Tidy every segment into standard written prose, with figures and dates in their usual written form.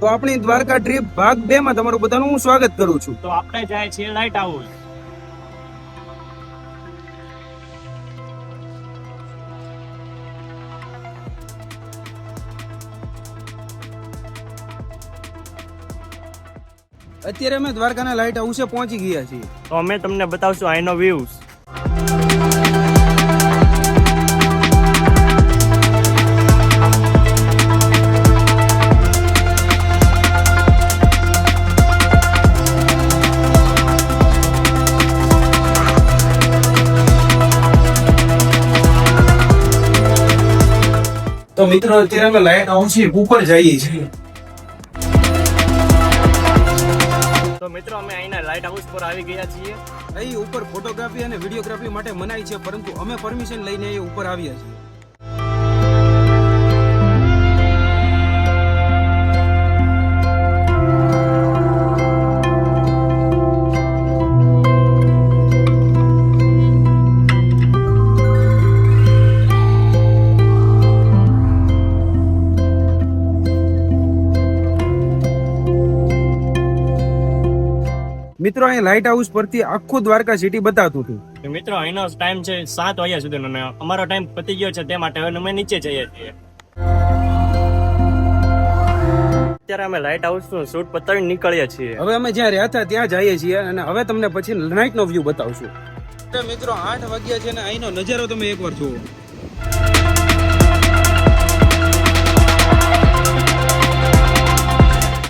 તો આપણી દ્વારકા ટ્રીપ ભાગ 2 માં તમારું બધાનું હું સ્વાગત કરું છું. તો આપણે જાય છીએ લાઇટ હાઉસ. અત્યારે અમે દ્વારકાના લાઇટ હાઉસે પહોંચી ગયા છીએ. તો અમે તમને બતાવશું અહીંનો વ્યૂઝ. તો મિત્રો અત્યારે અમે લાઇટ હાઉસ ઉપર જઈએ છીએ. તો મિત્રો અમે અહીંના લાઇટ હાઉસ પર આવી ગયા છીએ. અહીં ઉપર ફોટોગ્રાફી અને વિડીયોગ્રાફી માટે મનાઈ છે, પરંતુ અમે પરમિશન લઈને અહીં ઉપર આવ્યા છીએ. મિત્રો અહીં લાઇટ હાઉસ પરથી આખું દ્વારકા સિટી બતાવતું હતું. તો મિત્રો અહીંનો ટાઈમ છે 7 વાગ્યા સુધીનો અને અમારો ટાઈમ પતી ગયો છે, તે માટે હવે અમે નીચે જઈએ છીએ. અત્યારે અમે લાઇટ હાઉસ નું શૂટ પતાવી નીકળીએ છીએ. હવે અમે જ્યાં રહ્યા હતા ત્યાં જઈએ છીએ અને હવે તમને પછી નાઇટ નો વ્યૂ બતાવશું. મિત્રો 8 વાગ્યા છે અને અહીંનો નજારો તમે એકવાર જુઓ.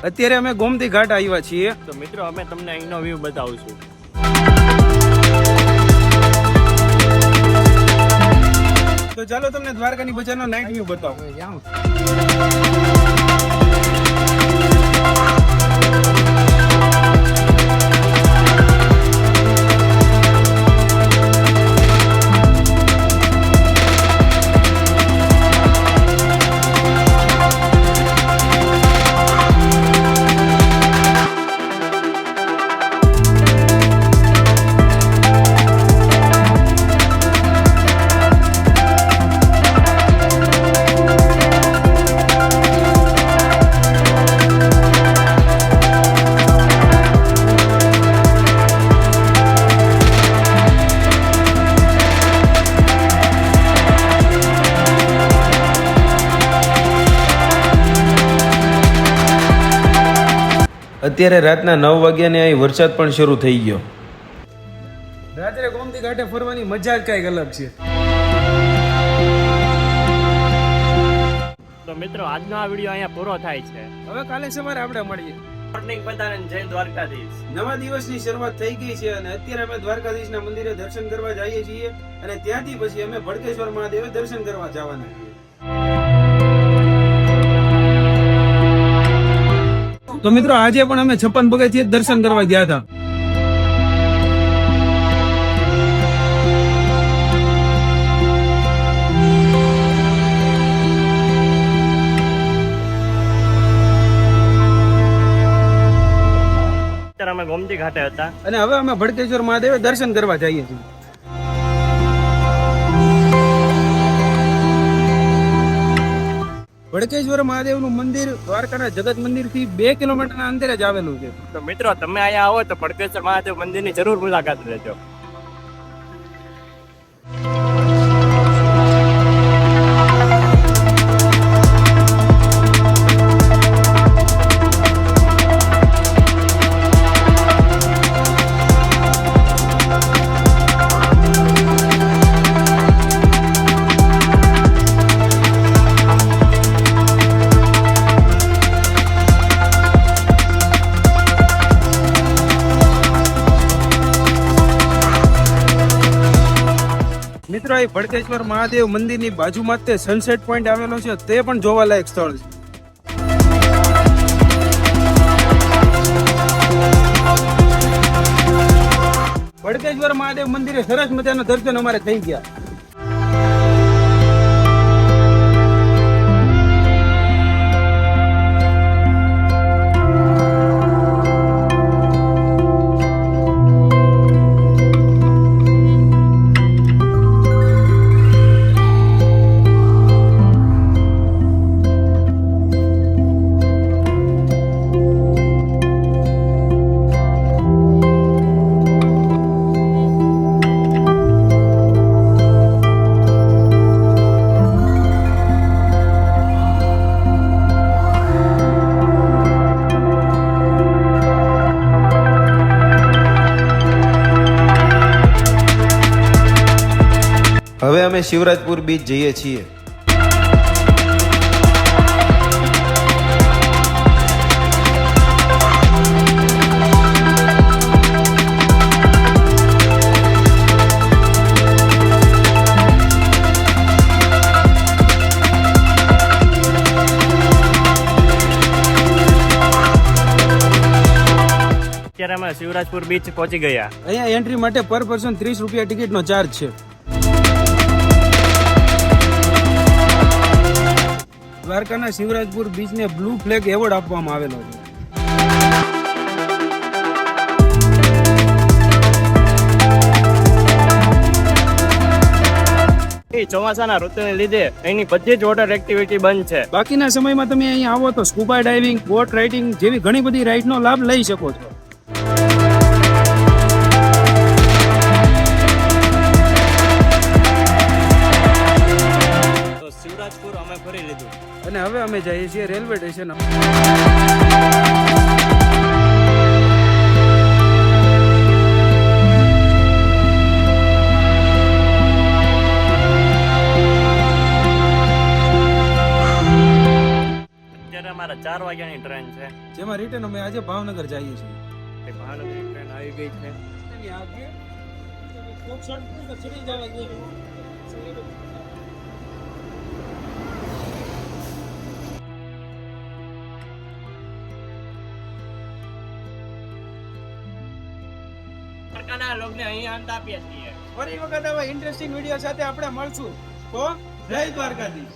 અત્યારે અમે ગોમતી ઘાટ આવ્યા છીએ. તો મિત્રો અમે તમને અહીંનો વ્યૂ બતાવશું. તો ચાલો તમને દ્વારકાની બજારનો નાઇટ વ્યૂ બતાવો. અત્યારે રાતના 9 વાગ્યાને અહીં વરસાદ પણ શરૂ થઈ ગયો. રાત્રે ગોમતી ઘાટે ફરવાની મજા જ કઈક અલગ છે. તો મિત્રો આજનો આ વિડીયો અહીંયા પૂરો થાય છે. હવે કાલે સવારે આપણે મળીએ. મોર્નિંગ બધાને જય દ્વારકાધીશ. નવા દિવસની શરૂઆત થઈ ગઈ છે અને અત્યારે અમે દ્વારકાધીશના મંદિરે દર્શન કરવા જઈએ છીએ અને ત્યાંથી પછી અમે ભડકેશ્વર મહાદેવે દર્શન કરવા જવાના છીએ. તો મિત્રો આજે પણ અમે 56 પગથિયે દર્શન કરવા ગયા હતા. અત્યારે અમે ગોમતી ઘાટે હતા અને હવે અમે ભડકેશ્વર મહાદેવે દર્શન કરવા જઈએ છીએ. ભડકેશ્વર મહાદેવનું મંદિર દ્વારકાના જગત મંદિરથી 2 કિલોમીટરના અંતરે જ આવેલું છે. તો મિત્રો તમે અહીંયા આવો તો ભડકેશ્વર મહાદેવ મંદિરની જરૂર મુલાકાત લેજો. મિત્રો અહીં ભડકેશ્વર મહાદેવ મંદિરની બાજુમાં તે સનસેટ પોઈન્ટ આવેલો છે, તે પણ જોવાલાયક સ્થળ છે. ભડકેશ્વર મહાદેવ મંદિરે સરસ મજાના દર્શન અમારે થઈ ગયા. અમે શિવરાજપુર બીચ જઈએ છીએ. અત્યારે અમે શિવરાજપુર બીચ પહોંચી ગયા. અહીંયા એન્ટ્રી માટે પર પર્સન 30 રૂપિયા ટિકિટનો ચાર્જ છે. દ્વારકાના શિવરાજપુર બીચને બ્લુ ફ્લેગ એવોર્ડ આપવામાં આવેલો છે. ચોમાસાના ઋતુને લીધે એની બધી જ વોટર એક્ટિવિટી બંધ છે. બાકીના સમયમાં તમે અહીંયા આવો તો સ્કૂબા ડાઇવિંગ, બોટ રાઇડિંગ જેવી ઘણી બધી રાઇડનો લાભ લઈ શકો છો. તો શિવરાજપુર અમે ફરી લીધું અને હવે અમે જઈએ છીએ રેલવે સ્ટેશન. અત્યારે અમારા 4 વાગ્યાની ટ્રેન છે. જેમાં રિટર્ન અમે આજે ભાવનગર જઈએ છીએ. તે ભાવનગરની ટ્રેન આવી ગઈ છે. દ્વારકાના લોકોને અહીં અંત આપીએ છીએ. ફરી વખત આવા ઇન્ટરેસ્ટિંગ વિડીયો સાથે આપણે મળશું. તો જય દ્વારકાધીશ.